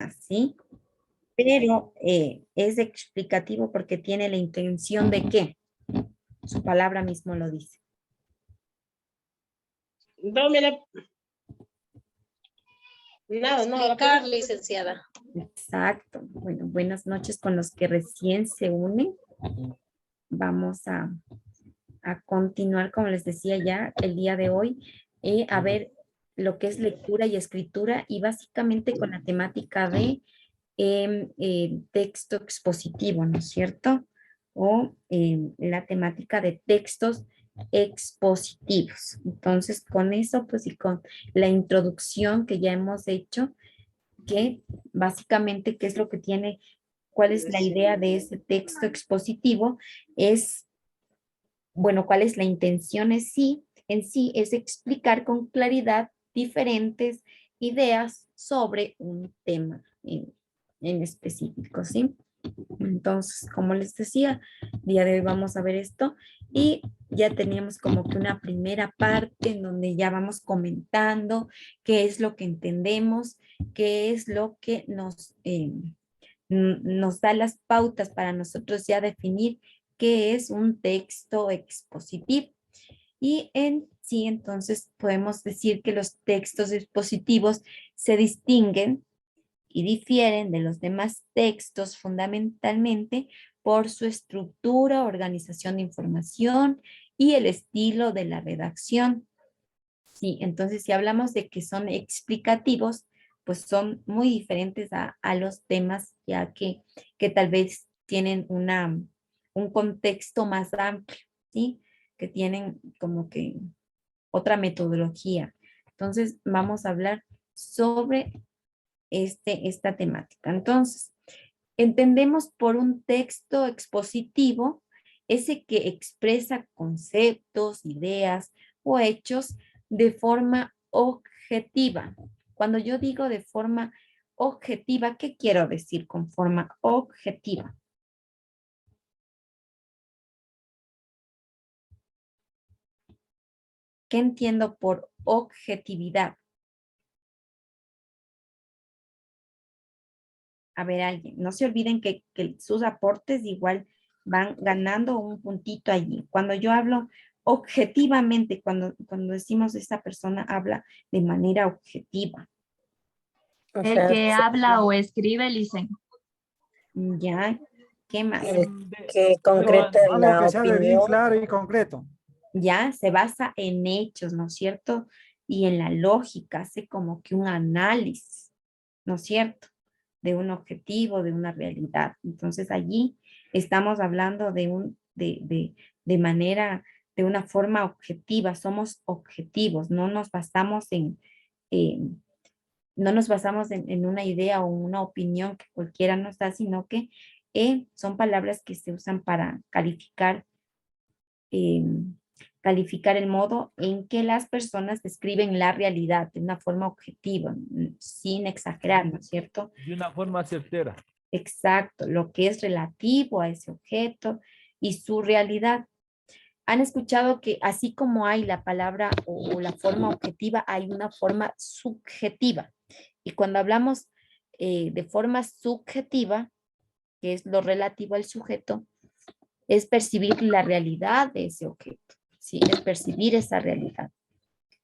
así, pero es explicativo porque tiene la intención de ¿qué? Su palabra mismo lo dice. No, mira. Nada, no, explicar, licenciada. Exacto. Bueno, buenas noches con los que recién se unen. Vamos a continuar, como les decía ya, el día de hoy, a ver lo que es lectura y escritura y básicamente con la temática de texto expositivo, ¿no es cierto? O la temática de textos expositivos. Entonces, con eso, pues y con la introducción que ya hemos hecho, que básicamente, ¿qué es lo que tiene? ¿Cuál es la idea de ese texto expositivo? Es, bueno, ¿cuál es la intención en sí es explicar con claridad diferentes ideas sobre un tema en específico, ¿sí? Entonces, como les decía, día de hoy vamos a ver esto y ya teníamos como que una primera parte en donde ya vamos comentando qué es lo que entendemos, qué es lo que nos da las pautas para nosotros ya definir qué es un texto expositivo. Y en sí, entonces podemos decir que los textos expositivos se distinguen y difieren de los demás textos fundamentalmente por su estructura, organización de información y el estilo de la redacción. Sí, entonces si hablamos de que son explicativos, pues son muy diferentes a los temas ya que tal vez tienen un contexto más amplio, ¿sí? Que tienen como que otra metodología. Entonces vamos a hablar sobre esta temática. Entonces, entendemos por un texto expositivo ese que expresa conceptos, ideas o hechos de forma objetiva. Cuando yo digo de forma objetiva, ¿qué quiero decir con forma objetiva? ¿Qué entiendo por objetividad? A ver, alguien, no se olviden que sus aportes igual van ganando un puntito allí. Cuando yo hablo objetivamente, cuando decimos esta persona habla de manera objetiva, O El sea, que habla o escribe, dicen. ¿ya? ¿Qué más? que concreta Algo la que sea de bien opinión. claro y concreto. Ya se basa en hechos, ¿no es cierto? Y en la lógica, hace como que un análisis, ¿no es cierto? De un objetivo, de una realidad. Entonces allí estamos hablando de manera, de una forma objetiva, somos objetivos, no nos basamos en no nos basamos en una idea o una opinión que cualquiera nos da, sino que son palabras que se usan para eh, calificar el modo en que las personas describen la realidad de una forma objetiva, sin exagerar, ¿no es cierto? De una forma certera. Exacto, lo que es relativo a ese objeto y su realidad. Han escuchado que así como hay la palabra o la forma objetiva, hay una forma subjetiva. Y cuando hablamos de forma subjetiva, que es lo relativo al sujeto, es percibir la realidad de ese objeto, ¿sí? Es percibir esa realidad.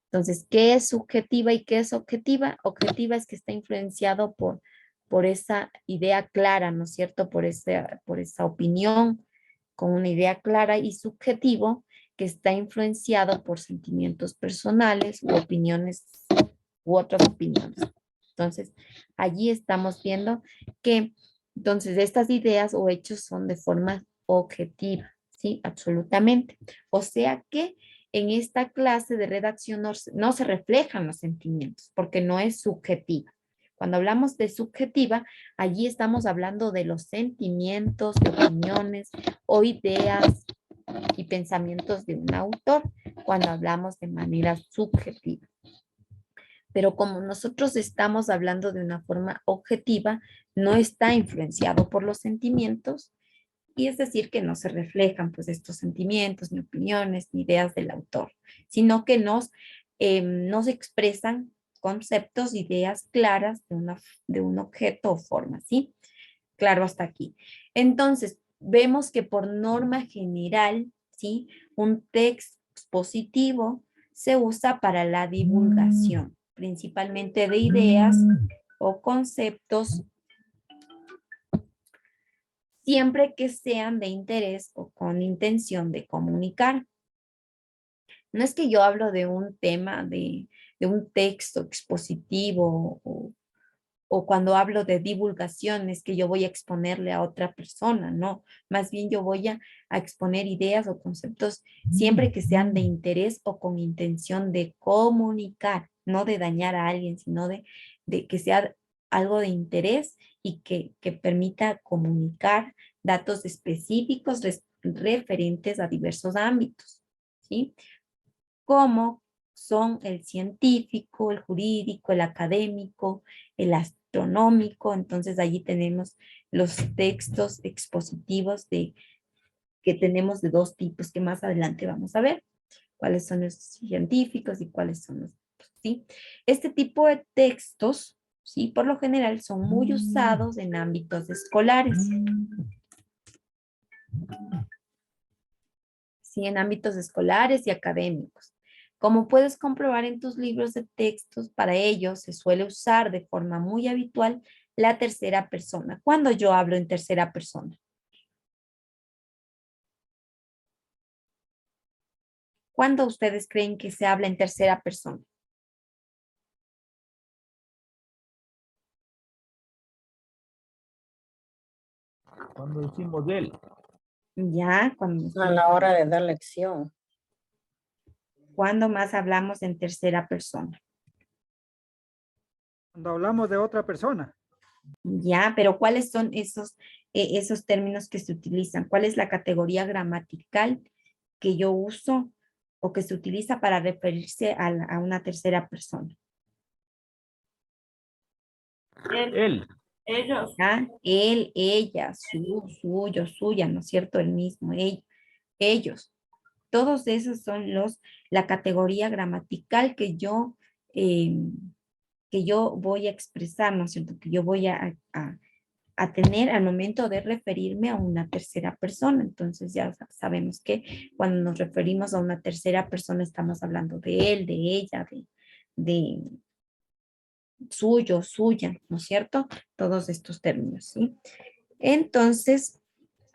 Entonces, ¿qué es subjetiva y qué es objetiva? Objetiva es que está influenciado por esa idea clara, ¿no es cierto? Por esa opinión con una idea clara y subjetivo que está influenciado por sentimientos personales u opiniones u otras opiniones. Entonces, allí estamos viendo que entonces estas ideas o hechos son de forma objetiva, ¿sí? Absolutamente. O sea que en esta clase de redacción no se reflejan los sentimientos porque no es subjetiva. Cuando hablamos de subjetiva, allí estamos hablando de los sentimientos, de opiniones o ideas y pensamientos de un autor cuando hablamos de manera subjetiva. Pero como nosotros estamos hablando de una forma objetiva, no está influenciado por los sentimientos y es decir que no se reflejan pues estos sentimientos, ni opiniones, ni ideas del autor, sino que nos expresan conceptos, ideas claras de un objeto o forma, ¿sí? Claro, hasta aquí. Entonces, vemos que por norma general, ¿sí? Un texto expositivo se usa para la divulgación, principalmente de ideas o conceptos, siempre que sean de interés o con intención de comunicar. No es que yo hablo de un tema, de un texto expositivo o cuando hablo de divulgación es que yo voy a exponerle a otra persona, no. Más bien yo voy a exponer ideas o conceptos siempre que sean de interés o con intención de comunicar, no de dañar a alguien, sino de que sea algo de interés y que permita comunicar datos específicos referentes a diversos ámbitos, ¿sí? Como son el científico, el jurídico, el académico, el astronómico. Entonces allí tenemos los textos expositivos que tenemos de dos tipos que más adelante vamos a ver cuáles son los científicos y cuáles son los, ¿sí? Este tipo de textos, ¿sí? Por lo general son muy usados en ámbitos escolares. Sí, en ámbitos escolares y académicos. Como puedes comprobar en tus libros de textos, para ello se suele usar de forma muy habitual la tercera persona. ¿Cuándo yo hablo en tercera persona? ¿Cuándo ustedes creen que se habla en tercera persona? Cuando decimos de él. Ya, A la hora de dar lección. ¿cuándo más hablamos en tercera persona? Cuando hablamos de otra persona. Ya, pero ¿cuáles son esos términos que se utilizan? ¿Cuál es la categoría gramatical que yo uso o que se utiliza para referirse a una tercera persona? Él. Ellos. ¿Ya? Él, ella, suyo, suya, ¿no es cierto? El mismo, ellos. Todos esos son la categoría gramatical eh, que yo voy a expresar, ¿no es cierto? Que yo voy a tener al momento de referirme a una tercera persona. Entonces ya sabemos que cuando nos referimos a una tercera persona estamos hablando de él, de ella, de suyo, suya, ¿no es cierto? Todos estos términos, ¿sí? Entonces,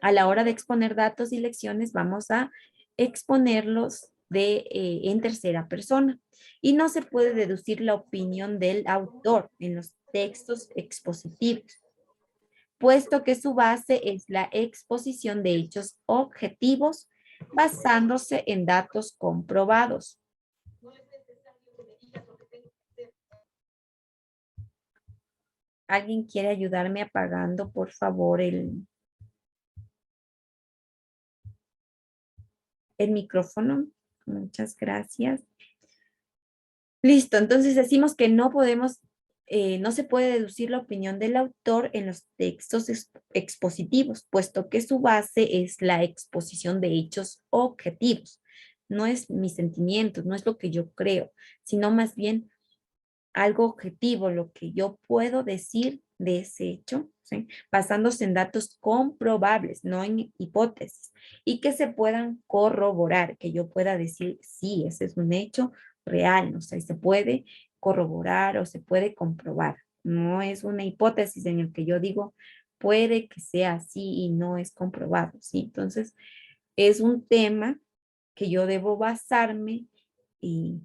a la hora de exponer datos y lecciones, vamos a exponerlos en tercera persona. Y no se puede deducir la opinión del autor en los textos expositivos, puesto que su base es la exposición de hechos objetivos basándose en datos comprobados. ¿Alguien quiere ayudarme apagando, por favor, el micrófono? Muchas gracias. Listo, entonces decimos que no podemos, no se puede deducir la opinión del autor en los textos expositivos, puesto que su base es la exposición de hechos objetivos. No es mis sentimientos, no es lo que yo creo, sino más bien algo objetivo, lo que yo puedo decir de ese hecho, ¿sí? Basándose en datos comprobables, no en hipótesis, y que se puedan corroborar, que yo pueda decir, sí, ese es un hecho real, ¿no? O sea, se puede corroborar o se puede comprobar. No es una hipótesis en el que yo digo, puede que sea así y no es comprobado, ¿sí? Entonces, es un tema que yo debo basarme y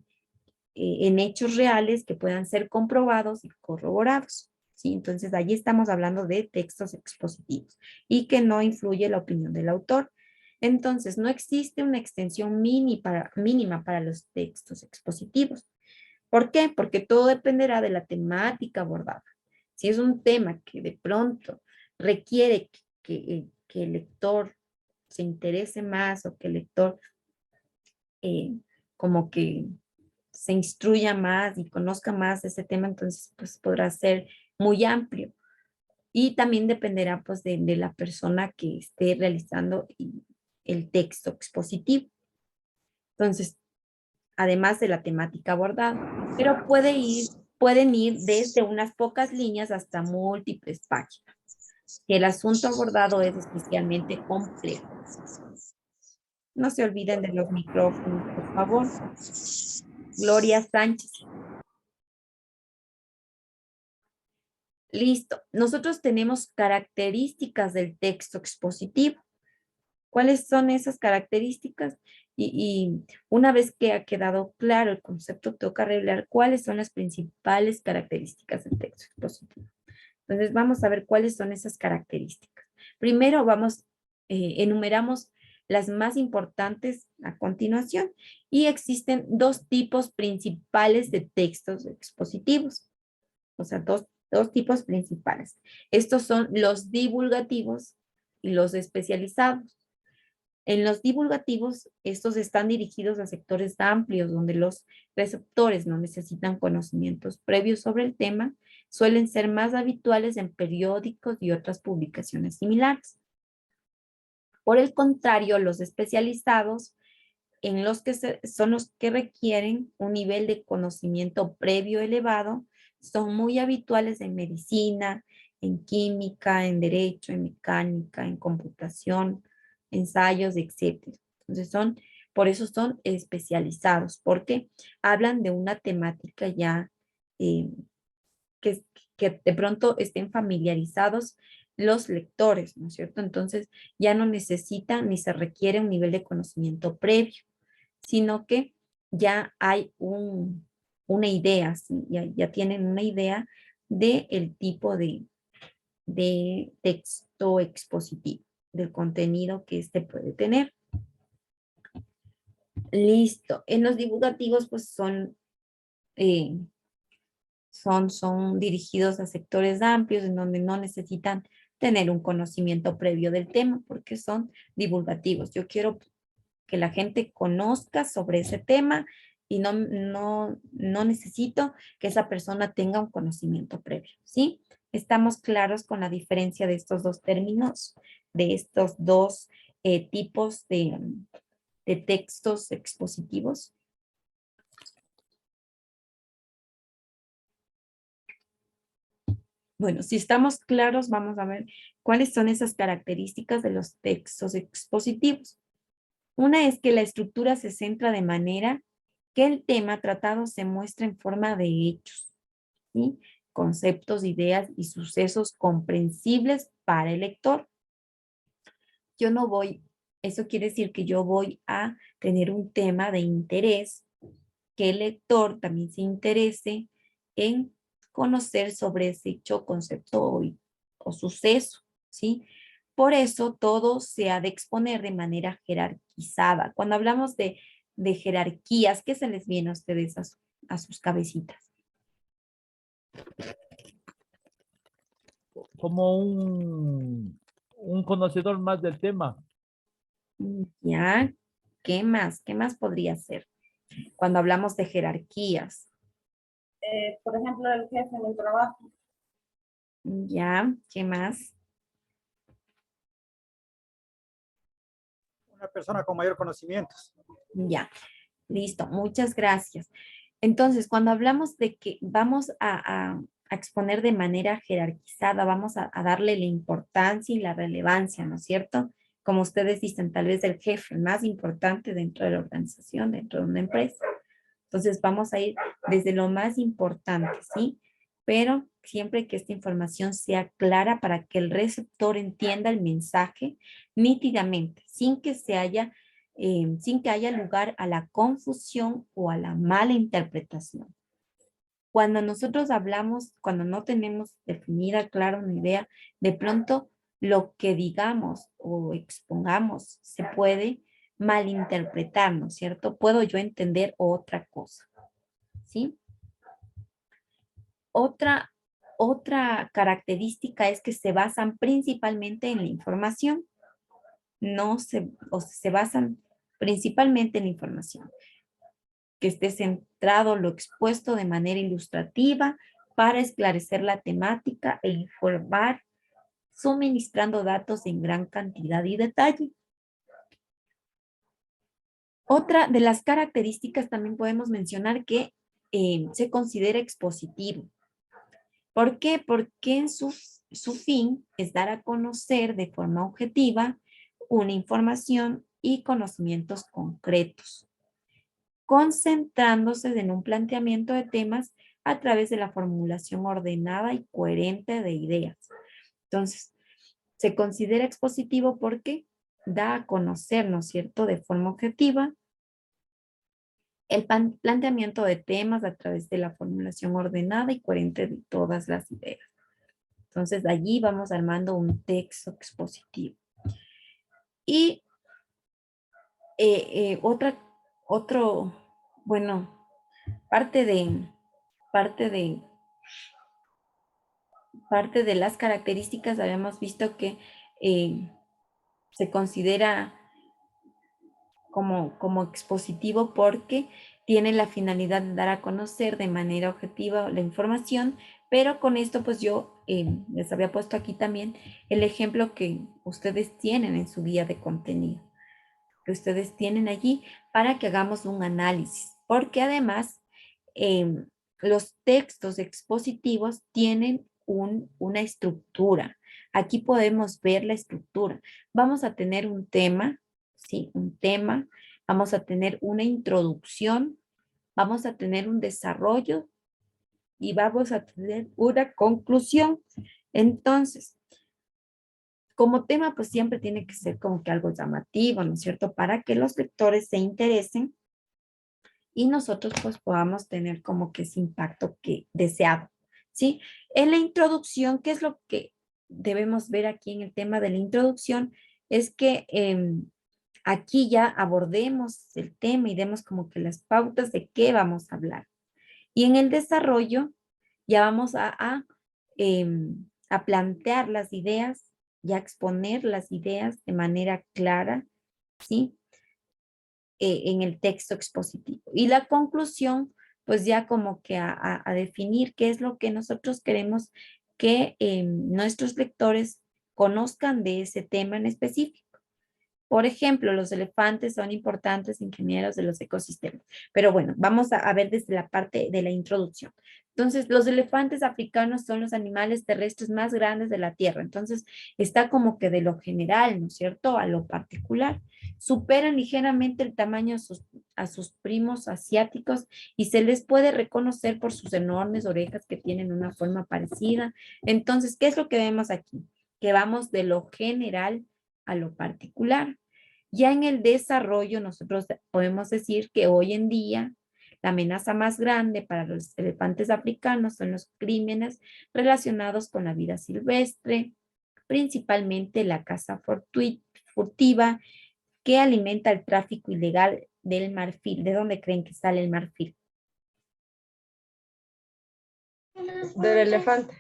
en hechos reales que puedan ser comprobados y corroborados, ¿sí? Entonces, allí estamos hablando de textos expositivos y que no influye la opinión del autor. Entonces, no existe una extensión mínima para los textos expositivos. ¿Por qué? Porque todo dependerá de la temática abordada. Si es un tema que de pronto requiere que el lector se interese más o que el lector como que se instruya más y conozca más de ese tema, entonces pues podrá ser muy amplio. Y también dependerá pues de la persona que esté realizando el texto expositivo. Entonces, además de la temática abordada, pero puede ir pueden ir desde unas pocas líneas hasta múltiples páginas. Si el asunto abordado es especialmente complejo. No se olviden de los micrófonos, por favor. Gloria Sánchez. Listo. Nosotros tenemos características del texto expositivo. ¿Cuáles son esas características? Y una vez que ha quedado claro el concepto, toca revelar cuáles son las principales características del texto expositivo. Entonces, vamos a ver cuáles son esas características. Primero, enumeramos las más importantes a continuación. Y existen dos tipos principales de textos expositivos. O sea, dos tipos principales. Estos son los divulgativos y los especializados. En los divulgativos, estos están dirigidos a sectores amplios donde los receptores no necesitan conocimientos previos sobre el tema, suelen ser más habituales en periódicos y otras publicaciones similares. Por el contrario, los especializados en los que son los que requieren un nivel de conocimiento previo elevado, son muy habituales en medicina, en química, en derecho, en mecánica, en computación, ensayos, etc. Entonces por eso son especializados, porque hablan de una temática ya que de pronto estén familiarizados los lectores, ¿no es cierto? Entonces ya no necesitan ni se requiere un nivel de conocimiento previo, sino que ya hay una idea, ¿sí? Ya tienen una idea del tipo de texto expositivo, del contenido que éste puede tener. Listo. En los divulgativos, pues son dirigidos a sectores amplios en donde no necesitan tener un conocimiento previo del tema porque son divulgativos. Yo quiero que la gente conozca sobre ese tema y no necesito que esa persona tenga un conocimiento previo, ¿sí? ¿Estamos claros con la diferencia de estos dos términos, de estos dos tipos de textos expositivos? Bueno, si estamos claros, vamos a ver cuáles son esas características de los textos expositivos. Una es que la estructura se centra de manera que el tema tratado se muestra en forma de hechos, ¿sí? Conceptos, ideas y sucesos comprensibles para el lector. Eso quiere decir que yo voy a tener un tema de interés, que el lector también se interese en conocer sobre ese hecho, concepto o suceso, ¿sí? Por eso todo se ha de exponer de manera jerarquizada. Cuando hablamos de jerarquías, ¿qué se les viene a ustedes a sus cabecitas? Como un conocedor más del tema. ¿Ya? ¿Qué más? ¿Qué más podría ser? Cuando hablamos de jerarquías. Por ejemplo, el jefe en el trabajo. ¿Ya? ¿Qué más? Una persona con mayor conocimientos. Ya. Listo. Muchas gracias. Entonces, cuando hablamos de que vamos a exponer de manera jerarquizada, vamos a darle la importancia y la relevancia, ¿no es cierto? Como ustedes dicen, tal vez el jefe más importante dentro de la organización, dentro de una empresa. Entonces, vamos a ir desde lo más importante, ¿sí? Pero siempre que esta información sea clara para que el receptor entienda el mensaje nítidamente, sin que haya lugar a la confusión o a la mala interpretación. Cuando nosotros hablamos, cuando no tenemos definida, clara una idea, de pronto lo que digamos o expongamos se puede malinterpretar, ¿no es cierto? Puedo yo entender otra cosa, ¿sí? Otra característica es que se basan principalmente en la información. Se basan principalmente en la información. Que esté centrado lo expuesto de manera ilustrativa para esclarecer la temática e informar, suministrando datos en gran cantidad y detalle. Otra de las características también podemos mencionar que se considera expositivo. ¿Por qué? Porque en su fin es dar a conocer de forma objetiva una información y conocimientos concretos, concentrándose en un planteamiento de temas a través de la formulación ordenada y coherente de ideas. Entonces, se considera expositivo porque da a conocer, ¿no es cierto?, de forma objetiva el planteamiento de temas a través de la formulación ordenada y coherente de todas las ideas. Entonces, allí vamos armando un texto expositivo. Y bueno, parte de las características habíamos visto que se considera como expositivo porque tiene la finalidad de dar a conocer de manera objetiva la información, pero con esto pues yo les había puesto aquí también el ejemplo que ustedes tienen en su guía de contenido, que ustedes tienen allí para que hagamos un análisis, porque además los textos expositivos tienen una estructura. Aquí podemos ver la estructura. Vamos a tener un tema, ¿sí? Un tema. Vamos a tener una introducción. Vamos a tener un desarrollo y vamos a tener una conclusión. Entonces, como tema, pues siempre tiene que ser como que algo llamativo, ¿no es cierto? Para que los lectores se interesen y nosotros pues podamos tener como que ese impacto que deseado, ¿sí? En la introducción, ¿qué es lo que debemos ver aquí en el tema de la introducción? Es que aquí ya abordemos el tema y demos como que las pautas de qué vamos a hablar. Y en el desarrollo ya vamos a plantear las ideas, ya exponer las ideas de manera clara, ¿sí? En el texto expositivo. Y la conclusión, pues ya como que a definir qué es lo que nosotros queremos que nuestros lectores conozcan de ese tema en específico. Por ejemplo, los elefantes son importantes ingenieros de los ecosistemas. Pero bueno, vamos a ver desde la parte de la introducción. Entonces, los elefantes africanos son los animales terrestres más grandes de la Tierra. Entonces, está como que de lo general, ¿no es cierto?, a lo particular. Superan ligeramente el tamaño a sus primos asiáticos y se les puede reconocer por sus enormes orejas que tienen una forma parecida. Entonces, ¿qué es lo que vemos aquí? Que vamos de lo general a lo particular. Ya en el desarrollo nosotros podemos decir que hoy en día la amenaza más grande para los elefantes africanos son los crímenes relacionados con la vida silvestre, principalmente la caza furtiva que alimenta el tráfico ilegal del marfil. ¿De dónde creen que sale el marfil? Del elefante.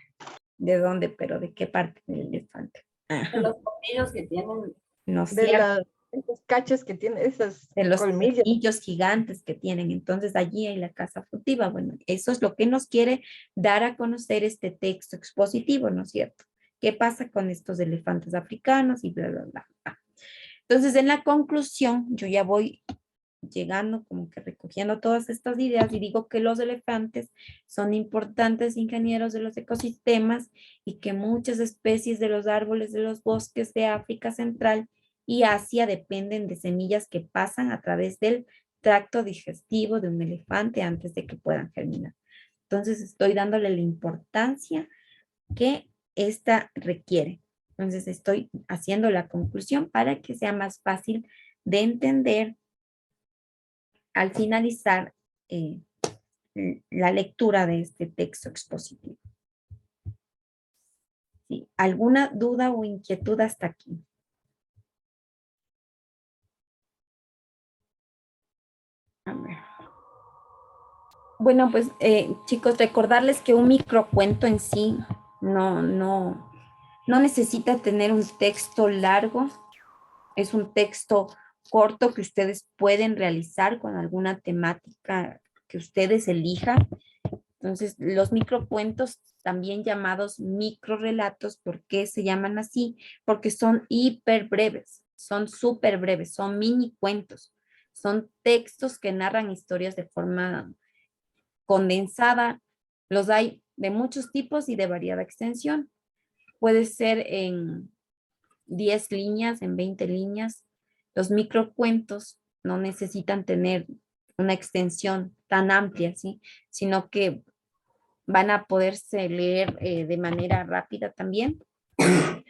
¿De dónde? Pero ¿de qué parte del elefante? De los colmillos que tienen. No es De cierto. esos cachos que tiene, esas De los colmillos. colmillos gigantes que tienen. Entonces allí hay la caza furtiva. Bueno, eso es lo que nos quiere dar a conocer este texto expositivo, ¿no es cierto? ¿Qué pasa con estos elefantes africanos? Y bla, bla, bla. Entonces, en la conclusión, yo ya voy llegando como que recogiendo todas estas ideas y digo que los elefantes son importantes ingenieros de los ecosistemas y que muchas especies de los árboles de los bosques de África Central y Asia dependen de semillas que pasan a través del tracto digestivo de un elefante antes de que puedan germinar. Entonces estoy dándole la importancia que esta requiere. Entonces estoy haciendo la conclusión para que sea más fácil de entender al finalizar la lectura de este texto expositivo. ¿Sí? ¿Alguna duda o inquietud hasta aquí? A ver. Bueno, pues chicos, recordarles que un microcuento en sí no necesita tener un texto largo. Es un texto corto que ustedes pueden realizar con alguna temática que ustedes elijan. Entonces, los microcuentos, también llamados microrelatos, ¿por qué se llaman así? Porque son hiper breves, son súper breves, son mini cuentos, son textos que narran historias de forma condensada. Los hay de muchos tipos y de variada extensión. Puede ser en 10 líneas, en 20 líneas. Los microcuentos no necesitan tener una extensión tan amplia, ¿sí? Sino que van a poderse leer de manera rápida también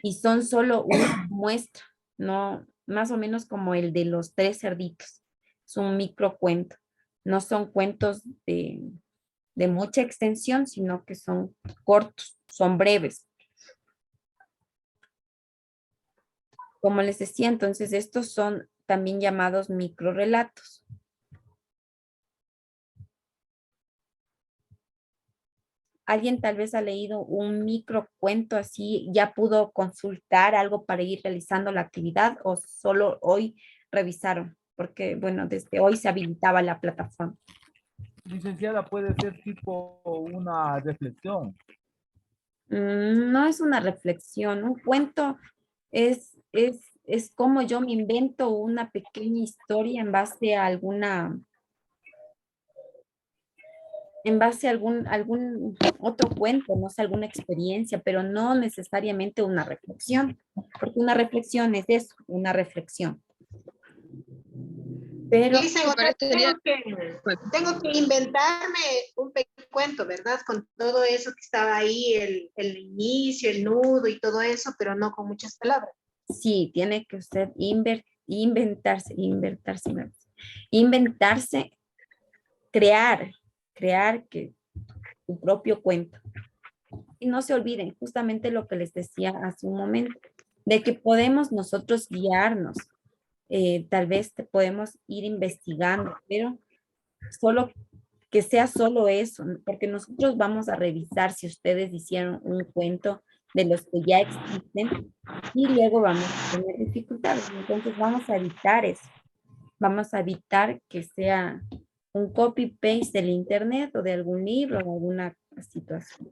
y son solo una muestra, no más o menos como el de los 3 cerditos. Es un microcuento. No son cuentos de mucha extensión, sino que son cortos, son breves. Como les decía, entonces estos son también llamados microrelatos. ¿Alguien tal vez ha leído un microcuento así, ya pudo consultar algo para ir realizando la actividad o solo hoy revisaron? Porque, bueno, desde hoy se habilitaba la plataforma. Licenciada, puede ser tipo una reflexión. No es una reflexión, un cuento es como yo me invento una pequeña historia en base a algún otro cuento, no sé, alguna experiencia, pero no necesariamente una reflexión, porque una reflexión es eso, una reflexión. Pero Dicen, o sea, tengo que inventarme un pequeño cuento, ¿verdad? Con todo eso que estaba ahí, el inicio, el nudo y todo eso, pero no con muchas palabras. sí, tiene que usted inventarse, crear que su propio cuento. Y no se olviden justamente lo que les decía hace un momento, de que podemos nosotros guiarnos, tal vez te podemos ir investigando, pero solo que sea solo eso, ¿no? Porque nosotros vamos a revisar si ustedes hicieron un cuento de los que ya existen y luego vamos a tener dificultades. Entonces vamos a evitar eso. Vamos a evitar que sea un copy-paste del internet o de algún libro o alguna situación.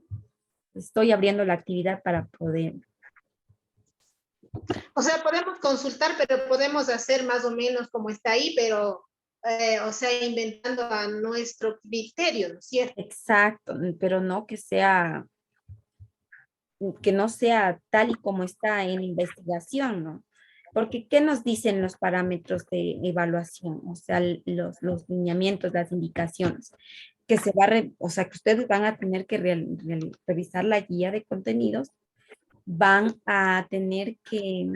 Estoy abriendo la actividad para poder. O sea, podemos consultar, pero podemos hacer más o menos como está ahí, pero, o sea, inventando a nuestro criterio, ¿no es cierto? Exacto, pero no que no sea tal y como está en investigación, ¿no? Porque, ¿qué nos dicen los parámetros de evaluación? O sea, los lineamientos, las indicaciones, que se va o sea, que ustedes van a tener que revisar la guía de contenidos, van a tener que,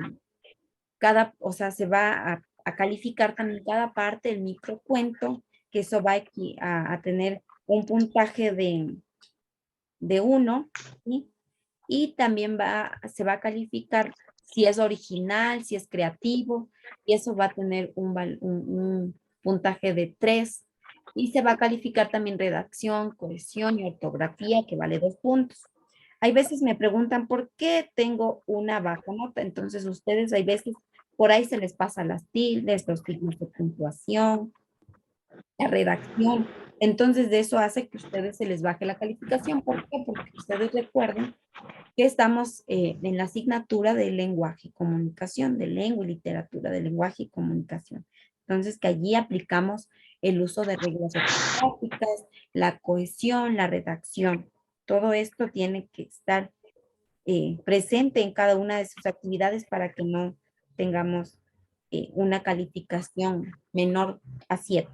o sea, se va a calificar también cada parte del microcuento, que eso va a tener un puntaje de 1, ¿sí? Y también se va a calificar si es original, si es creativo, y eso va a tener un puntaje de 3. Y se va a calificar también redacción, cohesión y ortografía, que vale 2 puntos. Hay veces me preguntan por qué tengo una baja nota, entonces ustedes hay veces por ahí se les pasa las tildes, los signos de puntuación, la redacción. Entonces de eso hace que a ustedes se les baje la calificación. ¿Por qué? Porque ustedes recuerden que estamos en la asignatura de lenguaje y comunicación, de lengua y literatura, de lenguaje y comunicación. Entonces, que allí aplicamos el uso de reglas ortográficas, la cohesión, la redacción. Todo esto tiene que estar presente en cada una de sus actividades para que no tengamos una calificación menor a 7.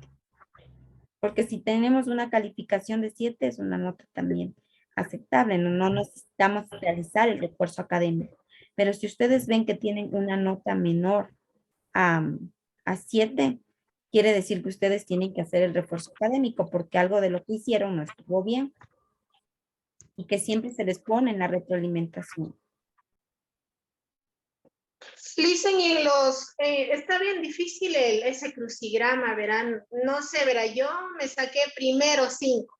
Porque si tenemos una calificación de 7 es una nota también aceptable, no necesitamos realizar el refuerzo académico. Pero si ustedes ven que tienen una nota menor a 7, quiere decir que ustedes tienen que hacer el refuerzo académico porque algo de lo que hicieron no estuvo bien y que siempre se les pone en la retroalimentación. Listen, y está bien difícil ese crucigrama, verán, no sé, verá, yo me saqué primero 5,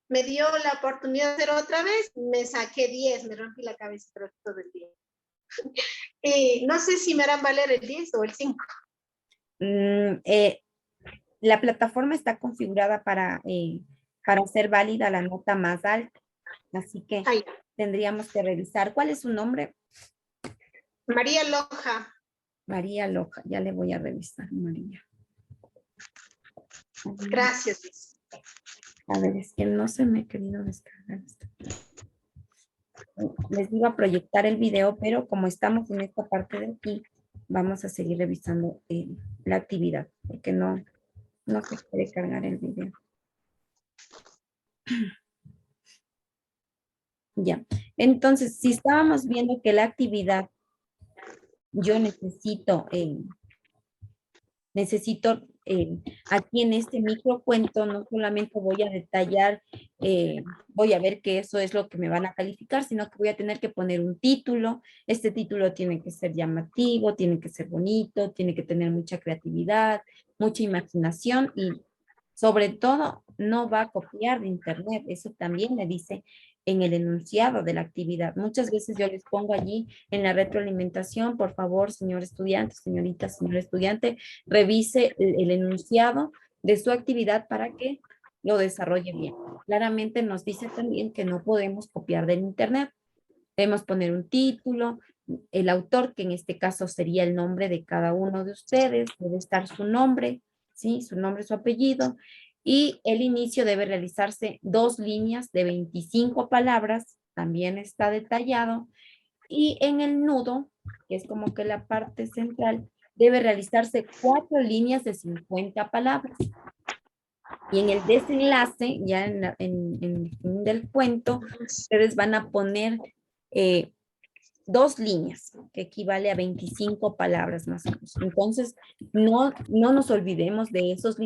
me dio la oportunidad de hacer otra vez, me saqué 10, me rompí la cabeza todo el día. No sé si me harán valer el 10 o el 5. La plataforma está configurada para hacer válida la nota más alta, así que tendríamos que revisar. ¿Cuál es su nombre? María Loja. María Loja, ya le voy a revisar, María. Gracias. A ver, es que no se me ha querido descargar esto. Les iba a proyectar el video, pero como estamos en esta parte de aquí, vamos a seguir revisando la actividad, porque no se puede cargar el video. Ya, entonces, si estábamos viendo que la actividad, yo necesito aquí en este microcuento, no solamente voy a detallar, voy a ver que eso es lo que me van a calificar, sino que voy a tener que poner un título. Este título tiene que ser llamativo, tiene que ser bonito, tiene que tener mucha creatividad, mucha imaginación y sobre todo no va a copiar de internet. Eso también me dice en el enunciado de la actividad. Muchas veces yo les pongo allí en la retroalimentación, por favor, señor estudiante, señorita, señor estudiante, revise el enunciado de su actividad para que lo desarrolle bien. Claramente nos dice también que no podemos copiar del internet. Debemos poner un título, el autor, que en este caso sería el nombre de cada uno de ustedes, debe estar su nombre, ¿sí? Su nombre, su apellido, y el inicio debe realizarse 2 líneas de 25 palabras, también está detallado, y en el nudo, que es como que la parte central, debe realizarse 4 líneas de 50 palabras. Y en el desenlace, ya en el fin del cuento, ustedes van a poner 2 líneas, que equivale a 25 palabras más o menos. Entonces, no nos olvidemos de esos